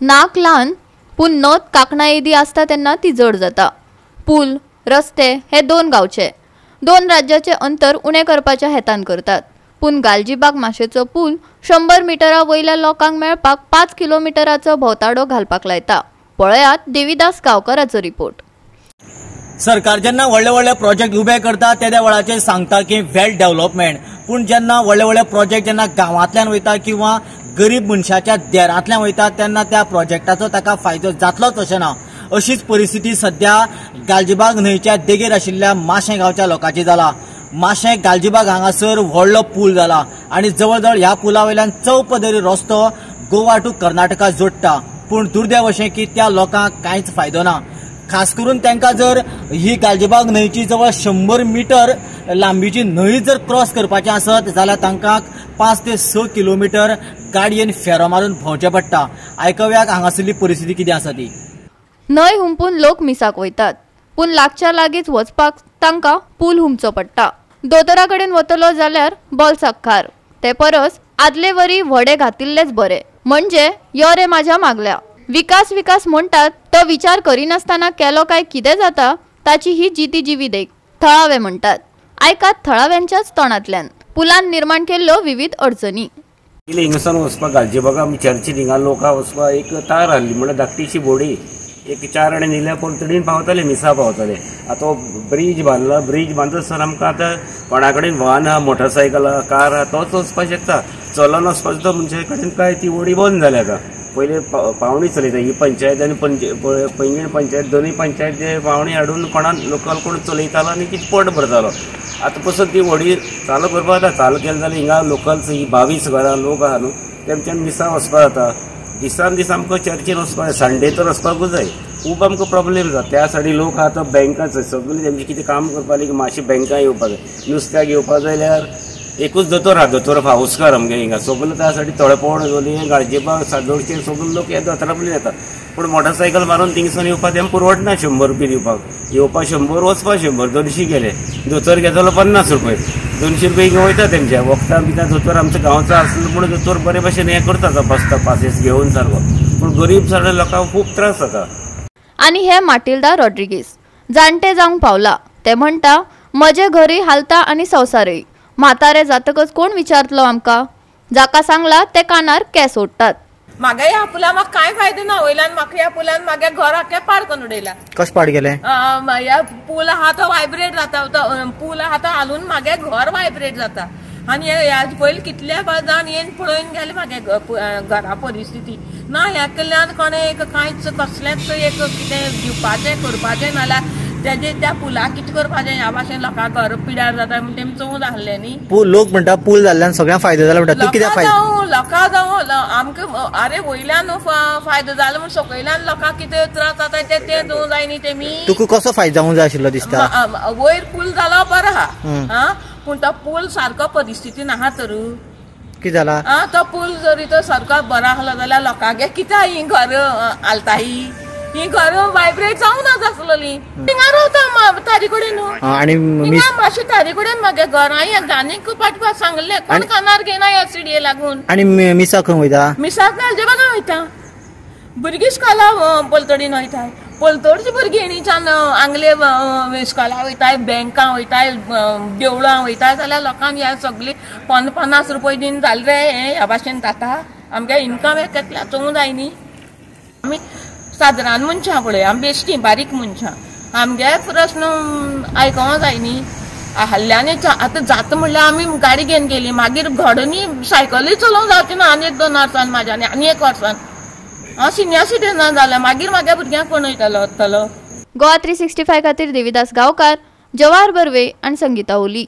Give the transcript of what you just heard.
नाक ल्हान पूण नथ कांकणा येदी आसता तेन्ना ती जड जाता। पूल रस्ते हे दोन गांवचे दोन राज्याचे अंतर उणे करपाच्या हेतान करतात। पूण गालजीबाग माशेचो पूल 100 मिटरा वयल्या लोकांक मेळपाक 5 किलोमिटराचो भोवताडो घालपाक लायता। पळयात देविदास गांवकाराचो रिपोर्ट। सरकार जेन्ना व्हडले व्हडले प्रोजेक्ट उबे करता त्या वेळाचेर सांगता की वेल डेव्हलपमेंट, पूण जेन्ना व्हडले व्हडले प्रोजेक्ट जेन्ना गांवांतल्यान वयता किंवा गरीब मनशाच्या देरांतल्यान वयता तेन्ना त्या प्रोजेक्टाचो ताका फायदो जातलोच अशें ना। अशीच परिस्थिती सध्या गालजीबाग न्हंयच्या देगेर आशिल्ल्या माशें गांवच्या लोकांची जाला। माशें गालजीबाग हांगासर व्हडलो पूल जाला आनी जवळ जवळ ह्या पुला वयल्यान चौपदरी रस्तो गोवा टू कर्नाटका जोडटा, पूण दुर्दैव अशें की त्या लोकांक कांयच फायदो ना। खास करून तांकां जर ही गालजीबाग न्हंयची जवळ 100 मिटर लांबीची न्हंय जर क्रॉस करपाचें आसत जाल्यार तांकां 5 ते 6 किलोमिटर गाडयेन फेरो मारून भोंवचें पडटा। आयकव्याक हांगासरली परिस्थिती कितें आसा ती। न्हंय हुंपून लोक मिसाक वयतात, पूण लागच्या लागींच वचपाक तांकां पूल हुंपचो पडटा। दोतोरा कडेन वतलो जाल्यार बोल्साक खार, ते परस आदले वरी व्हडे घातिल्लेच बरे, म्हणजे यो रे म्हाज्या मागल्या। विकास विकास म्हणटात तो विचार करिनासतना केलो काय कितें जाता ताची ही जिती जिवी देख थळावे म्हणटात। आयकात थळाव्यांच्याच तोंडांतल्यान पुलान निर्माण केल्ल्यो विविध अडचणी। हिंगसान वचपाक गालजीबागा आमी चर्चीन हिंगा लोकां वचपाक एक तार आहली म्हणजे धाकटीशी बोडी एक 4 आनी निल्या पलतडीन पावताले मिसा पावताले। आतां ब्रीज बांदला, ब्रीज बांदसर आमकां आतां कोणा कडेन वाहन आहा, मोटरसायकल आहा, कार आहा तोच वचपाक शकता। चलोन वचपाचो तो मनशा कडेन काय ती वडी बंद जाल्या आतां। पयलीं पावणी चलयता ही पंचायत आनी पैंगीण पंचायत दोनूय पंचायत जे पावणी हाडून कोणान लोकल कोण चलयतालो आनी कितें पट भरतालो। आतां पसून ती वडी चालू करपाक जाता, चालू केलें जाल्यार हिंगा लोकल्स ही 22 घरां लोक आहा न्हू तेमच्यान मिसा वचपाक जाता। दिसान दीस आमकां चर्चीन वचपाक जाय, संडे तर वचपाकूच जाय। खूब आमकां प्रॉब्लेम जाता त्या साठी लोक आतां बँकाच सगळीं तेंची कितें काम करपा लागीं मातशी बँकां येवपाक जाय। नुस्त्याक येवपाक जाल्यार एकूच दोतोर आहा, दोतोर फावस्कार आमगे हिंगा सगळें त्या साठी तळपण जोली गालजीबाग सादोळचे सगळे लोक हे दोतोरा बी येता। पूण मोटरसायकल मारून थिंगसून येवपाक तें परवडना। 100 रुपया दिवपाक, येवपाक 100 वचपाक 100 200 गेले। दोतोर घेतलो 50 रुपया, 200 रुपया हिंगा वयता तेमच्या वखदां बितां। दोतोर आमच्या गांवचो आसलो पूण दोतोर बरे भशेन हें करता बसता पासेस घेवन सारको, पूण गरीब सगळ्या लोकांक खूब त्रास जाता। आनी हे माटिल्डा रॉड्रिगीस जाणटे जावंक पावला, ते म्हणटा म्हजे घरय हालता आनी संवसारय। म्हातारे जातकच कोण विचारतलो आमकां, जाका सांगला ते कानार केस ओडटात। म्हागे ह्या पुला म्हाका कांय फायदो ना वयल्यान म्हाका ह्या पुलान म्हागे घर आख्खें पाड करून उडयला। कशें पाड गेलें? ह्या पूल आहा तो वायब्रेट जाता, पूल आहा तो हालून म्हागे घर वायब्रेट जाता। आनी ह्या पयलीं कितले जाण येवन पळोवन गेले म्हागे घरा परिस्थिती ना। ह्या कडल्यान कोणें एक कांयच कसलेंच एक कितें दिवपाचें करपाचें नाल्यार तेजे त्या पुलाक कितें करपाचें ह्या भाशेन लोकांक घर पिड्यार जाता म्हण तेमी चोवून आहले न्ही। लोक म्हणटा पूल जाल्ल्यान सगळ्यांक फायदो जाला म्हणटा, तूं कित्याक फायदो? लोकां जावं आमकां अरे वयल्यान फायदो जालो म्हण सकयल्यान लोकांक कितें त्रास जाता ते दोव जाय न्ही तेमी। तुका कसो फायदो जावंक जाय आशिल्लो दिसता? वयर पूल जालो बरो आहा, पूण तो पूल सारको परिस्थितीन आहा तर कितें जाला? तो पूल जरी तो सारको बरो आहलो जाल्यार लोकांगे कित्याक ही घर हालता ही घर वायब्रेट जावं ना आसलोली। थिंगा रावता ताजे कडेन आनी मातशें ताजे कडेन म्हागे घर हांवें गांनीक पाठपाक सांगलें कोण कानार घेयना ह्या सिडये लागून। आनी मिसाक खंय वयता? मिसाक गालजीबागा वयता, भुरगीं इस्कॉला पलतडीन वयताय। पलतडची भुरगीं न्हीच्यान आंगले इस्कॉला वयताय, बँकां वयताय, देवळां वयताय जाल्यार लोकांक ह्या सगळी 50 रुपया दिन जालें रे ह्या भाशेन जाता। आमगे इन्कम एकल्या चोवूं जाय न्ही। आमी सादारण मनशां पळय, आमी बेश्टी बारीक मनशां, आमगे प्रश्न आयकोवं जाय न्ही। हल्ल्यानी आतां जाता म्हणल्यार आमी गाडी घेवन गेली, मागीर घोडनी सायकलूय चलोवंक जावची ना आनी 2 वर्सान म्हाज्यानी आनी 1 वर्सान हांव सिनियर सिटीजन जालें, मागीर म्हाज्या भुरग्यांक कोण वयतलो। गोवा 365 खातीर देविदास गांवकार, जवाहर बर्वे आनी संगीता ओली।